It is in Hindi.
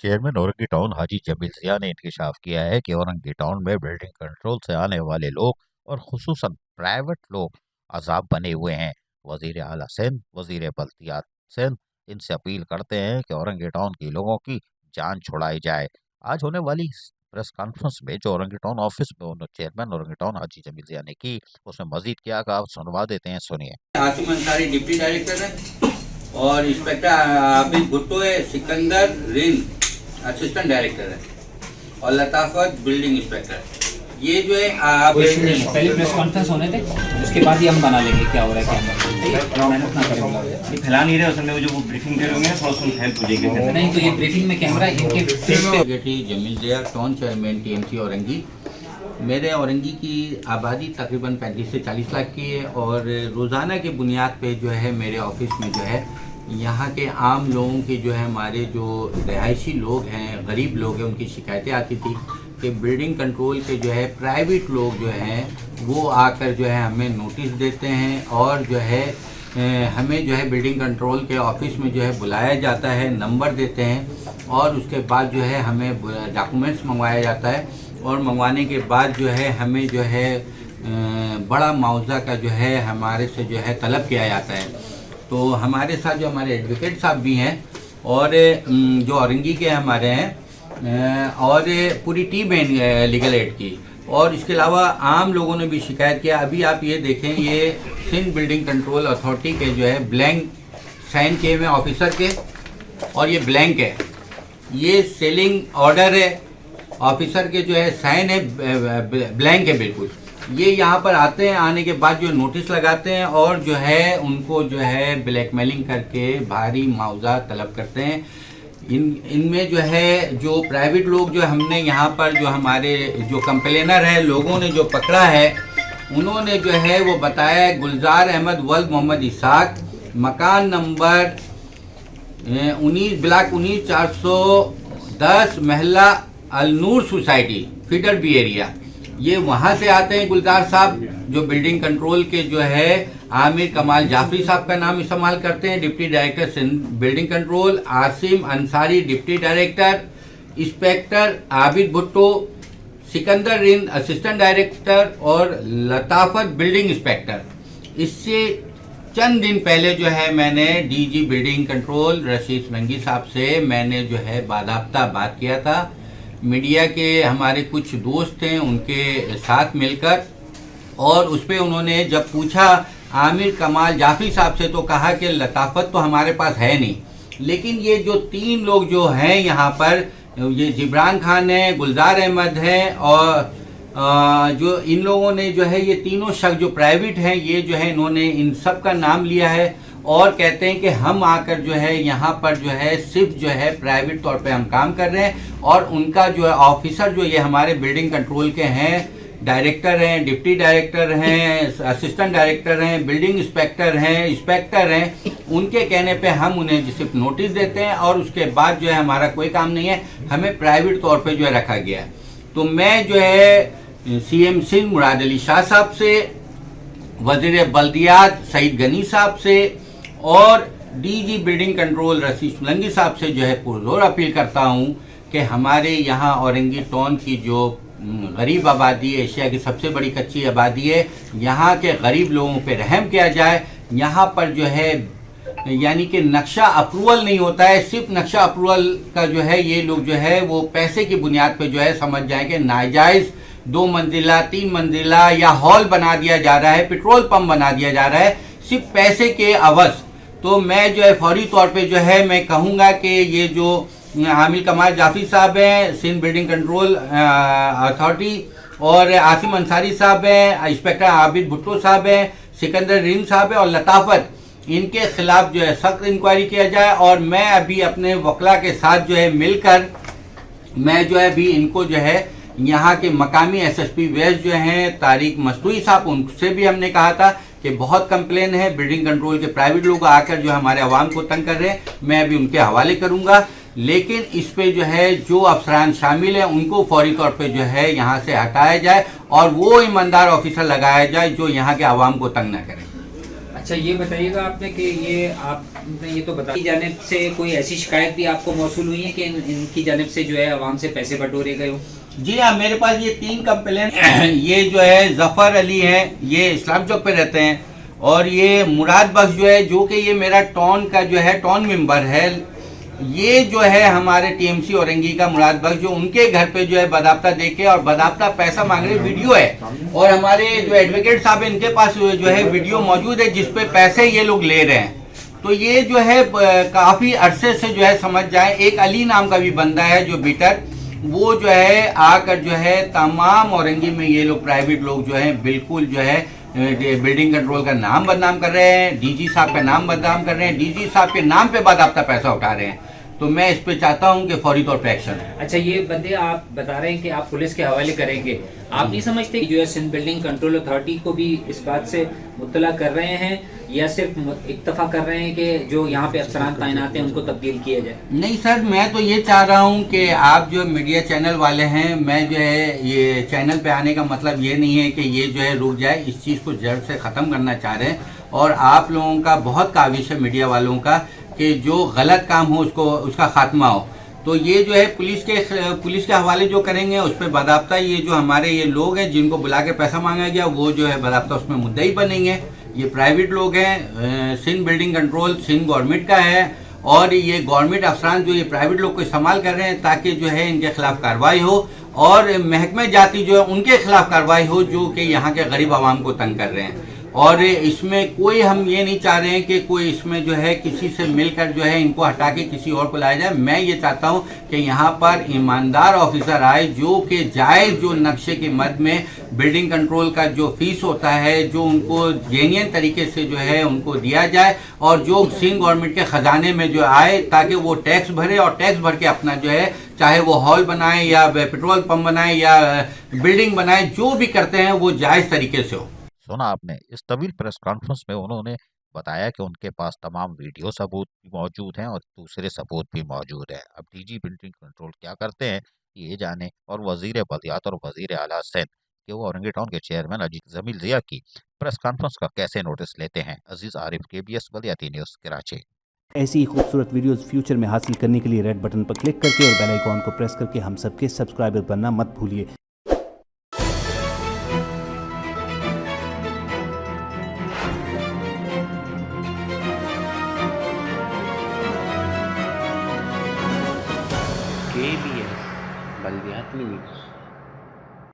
चेयरमैन औरंगी टाउन हाजी जमील जिया ने इंकशाफ किया है कि औरंगी टाउन में बिल्डिंग कंट्रोल से आने वाले लोग और खुसूसन प्राइवेट लोग अजाब बने हुए हैं। वजीर आला सिंध वजीर बल्दियात सिंध इनसे अपील करते हैं कि औरंगी टाउन के लोगों की जान छुड़ाई जाए। आज होने वाली इस प्रेस कॉन्फ्रेंस में जो औरंगी टाउन ऑफिस में चेयरमैन औरंगी टाउन हाजी जमील जिया ने की, उसमें मजीद क्या कहा आप सुनवा देते हैं, सुनिए। आसिम अंसारी डिप्टी डायरेक्टर है और इंस्पेक्टर आबिद भुट्टो है, सिकंदर रिंद असिस्टेंट डायरेक्टर है और लताफत बिल्डिंग इंस्पेक्टर है। ये जो है पहले प्रेस कॉन्फ्रेंस होने थे, उसके बाद ही हम बना लेंगे क्या हो रहा है क्या मेहनत ना करेंगे। ये फैला नहीं रहे, उसमें जो वो ब्रीफिंग दे रहे होंगे थोड़ा सा हेल्प हो जाएगी। नहीं तो ये ब्रीफिंग में कैमरा इनके सेक्रेटरी जमील जिया, टाउन चेयरमैन टीएमसी औरंगी। मेरे औरंगी की आबादी तकरीबन 35 से 40 लाख की है और रोज़ाना की बुनियाद पे जो है मेरे ऑफिस में जो है यहाँ के आम लोगों के जो है हमारे जो रिहायशी लोग हैं, गरीब लोग हैं, उनकी शिकायतें आती थी कि बिल्डिंग कंट्रोल के जो है प्राइवेट लोग जो हैं वो आकर जो है हमें नोटिस देते हैं और जो है हमें जो है बिल्डिंग कंट्रोल के ऑफिस में जो है बुलाया जाता है, नंबर देते हैं और उसके बाद जो है हमें डॉक्यूमेंट्स मंगवाया जाता है और मंगवाने के बाद जो है हमें जो है बड़ा मुआवजा का जो है हमारे से जो है तलब किया जाता है। तो हमारे साथ जो हमारे एडवोकेट साहब भी हैं और जो औरंगी के हमारे हैं और पूरी टीम है लीगल एड की, और इसके अलावा आम लोगों ने भी शिकायत किया। अभी आप ये देखें, ये सिंध बिल्डिंग कंट्रोल अथॉरिटी के जो है ब्लैंक साइन किए हुए ऑफिसर के और ये ब्लैंक है, ये सेलिंग ऑर्डर है ऑफिसर के जो है साइन है, ब्लैंक है बिल्कुल। ये यहाँ पर आते हैं, आने के बाद जो नोटिस लगाते हैं और जो है उनको जो है ब्लैकमेलिंग करके भारी मुआवजा तलब करते हैं। इनमें जो है जो प्राइवेट लोग जो हमने यहाँ पर जो हमारे जो कंप्लेनर है लोगों ने जो पकड़ा है, उन्होंने जो है वो बताया है गुलजार अहमद वल्द मोहम्मद इसाक, मकान नंबर 19 ब्लॉक 19 410 महला Alnoor society federal B area. ये वहाँ से आते हैं गुलजार साहब, जो बिल्डिंग कंट्रोल के जो है आमिर कमाल जाफरी साहब का नाम इस्तेमाल करते हैं, deputy director Sindh building control, Asim Ansari deputy director, inspector Abid Bhutto, Sikandar Rind assistant director और लताफत बिल्डिंग इंस्पेक्टर। इससे चंद दिन पहले जो है मैंने डीजी बिल्डिंग कंट्रोल रशीद सुलंगी साहब से मैंने जो है बाकायदा बात किया था, मीडिया के हमारे कुछ दोस्त हैं उनके साथ मिलकर, और उस पर उन्होंने जब पूछा आमिर कमाल जाफरी साहब से तो कहा कि लताफत तो हमारे पास है नहीं, लेकिन ये जो 3 लोग जो हैं यहाँ पर, ये जिब्रान खान है, गुलजार अहमद है और जो इन लोगों ने जो है ये तीनों शख्स जो प्राइवेट हैं, ये जो है इन्होंने इन सब का नाम लिया है और कहते हैं कि हम आकर जो है यहाँ पर जो है सिर्फ जो है प्राइवेट तौर पे हम काम कर रहे हैं, और उनका जो है ऑफिसर जो ये हमारे बिल्डिंग कंट्रोल के हैं, डायरेक्टर हैं, डिप्टी डायरेक्टर हैं, असिस्टेंट डायरेक्टर हैं, बिल्डिंग इंस्पेक्टर हैं, इंस्पेक्टर हैं, उनके कहने पे हम उन्हें सिर्फ नोटिस देते हैं और उसके बाद जो है हमारा कोई काम नहीं है, हमें प्राइवेट तौर पे जो है रखा गया है। तो मैं जो है सीएम सिंध मुराद अली शाह साहब से, वजीर बल्दियात सईद गनी साहब से और डीजी बिल्डिंग कंट्रोल रशीद सुलंगी साहब से जो है पुरजोर अपील करता हूं कि हमारे यहाँ औरंगी टाउन की जो गरीब आबादी है, एशिया की सबसे बड़ी कच्ची आबादी है, यहाँ के गरीब लोगों पे रहम किया जाए। यहाँ पर जो है यानी कि नक्शा अप्रूवल नहीं होता है, सिर्फ नक्शा अप्रूवल का जो है ये लोग जो है वो पैसे की बुनियाद पे जो है समझ जाएंगे नाजायज़ 2 मंजिला 3 मंजिला या हॉल बना दिया जा रहा है, पेट्रोल पंप बना दिया जा रहा है सिर्फ पैसे के अवस। तो मैं जो है फौरी तौर पे जो है मैं कहूँगा कि ये जो आमिर कमाल जाफरी साहब हैं सिंध बिल्डिंग कंट्रोल अथॉरिटी, और आसिम अंसारी साहब हैं, इंस्पेक्टर आबिद भुट्टो साहब हैं, सिकंदर रिंद साहब हैं और लताफत, इनके खिलाफ जो है सख्त इंक्वायरी किया जाए। और मैं अभी अपने वकला के साथ जो है मिलकर मैं जो है अभी इनको जो है यहाँ के मकामी एसएसपी वेस्ट जो हैं तारिक मस्तूई साहब, उनसे भी हमने कहा था कि बहुत कंप्लेन है, बिल्डिंग कंट्रोल के प्राइवेट लोग आकर जो हमारे आवाम को तंग कर रहे हैं, मैं अभी उनके हवाले करूंगा। लेकिन इस पे जो है जो अफसरान शामिल हैं उनको फौरी तौर पे जो है यहाँ से हटाया जाए और वो ईमानदार ऑफिसर लगाया जाए जो यहाँ के आवाम को तंग न करें। अच्छा ये बताइएगा आपने कि ये आपने ये तो बता की जानिब से कोई ऐसी शिकायत भी आपको मौसूल हुई है कि इनकी जानिब से जो है आवाम से पैसे बटोरे गए हो? जी हाँ, मेरे पास ये 3 कंप्लेन ये जो है जफ़र अली है, ये इस्लाम चौक पे रहते हैं, और ये मुराद बख्श जो है, जो कि ये मेरा टॉन का जो है टॉन मेंबर है, ये जो है हमारे टीएमसी औरंगी का मुराद बख्श, जो उनके घर पे जो है बदाब्ता देके और बदाब्ता पैसा मांग रहे वीडियो है, और हमारे जो एडवोकेट साहब है इनके पास जो है वीडियो मौजूद है जिसपे पैसे ये लोग ले रहे हैं। तो ये जो है काफ़ी अरसे से जो है समझ जाए, एक अली नाम का भी बंदा है जो बीटर, वो जो है आकर जो है तमाम औरंगी में ये लोग प्राइवेट लोग जो है बिल्कुल जो है बिल्डिंग कंट्रोल का नाम बदनाम कर रहे हैं, डीजी साहब का नाम बदनाम कर रहे हैं, डीजी साहब के नाम पे बाकायदा पैसा उठा रहे हैं। तो मैं इस पे चाहता हूं कि फौरी तौर पे एक्शन है। अच्छा ये बंदे आप बता रहे हैं कि आप पुलिस के हवाले करेंगे, आप नहीं समझते कि जो है सिंध बिल्डिंग कंट्रोल अथॉरिटी को भी इस बात से मुत्तला कर रहे हैं, या सिर्फ इत्तफा कर रहे हैं कि जो यहाँ पे अफसरान तैनात हैं उनको तब्दील किया जाए? नहीं सर, मैं तो ये चाह रहा हूँ कि आप जो मीडिया चैनल वाले हैं, मैं जो है ये चैनल पे आने का मतलब ये नहीं है कि ये जो है रुक जाए, इस चीज़ को जड़ से ख़त्म करना चाह रहे हैं। और आप लोगों का बहुत काविश है मीडिया वालों का कि जो गलत काम हो उसका खात्मा हो। तो ये जो है पुलिस के हवाले जो करेंगे उस पर बाकायदा ये जो हमारे ये लोग हैं जिनको बुला के पैसा मांगा गया, वो जो है बाकायदा उसमें मुद्दई बनेंगे। ये प्राइवेट लोग हैं, Sindh building control Sindh government का है, और ये गवर्नमेंट अफसरान जो ये प्राइवेट लोग को इस्तेमाल कर रहे हैं ताकि जो है इनके खिलाफ कार्रवाई हो, और महकमे जाती जो है उनके खिलाफ कार्रवाई हो जो कि यहाँ के गरीब आवाम को तंग कर रहे हैं। और इसमें कोई हम ये नहीं चाह रहे हैं कि कोई इसमें जो है किसी से मिलकर जो है इनको हटा के किसी और को लाया जाए। मैं ये चाहता हूँ कि यहाँ पर ईमानदार ऑफिसर आए जो कि जायज़ जो नक्शे के मद में बिल्डिंग कंट्रोल का जो फीस होता है जो उनको जेन्युइन तरीके से जो है उनको दिया जाए, और जो सिंध गवर्नमेंट के ख़जाने में जो आए ताकि वो टैक्स भरे, और टैक्स भर के अपना जो है चाहे वो हॉल बनाए या पेट्रोल पंप बनाए या बिल्डिंग बनाए, जो भी करते हैं वो जायज़ तरीके से हो। सुना आपने, इस तवील प्रेस कॉन्फ्रेंस में उन्होंने बताया कि उनके पास तमाम वीडियो सबूत भी मौजूद हैं और दूसरे सबूत भी मौजूद हैं। अब डीजी बिल्डिंग कंट्रोल क्या करते हैं ये जाने, और वजीर बल्दियात और वजीर आला सिंध कि वो औरंगी टाउन के चेयरमैन अजीज जमील जिया की प्रेस कॉन्फ्रेंस का कैसे नोटिस लेते हैं। अजीज आरिफ, KBS बल्दियाती न्यूज़, कराची। ऐसी ही खूबसूरत वीडियोस फ्यूचर में हासिल करने के लिए रेड बटन पर क्लिक करके और बेल आइकॉन को प्रेस करके हम सबके सब्सक्राइबर बनना मत भूलिए। KBS बल्दियाती न्यूज़।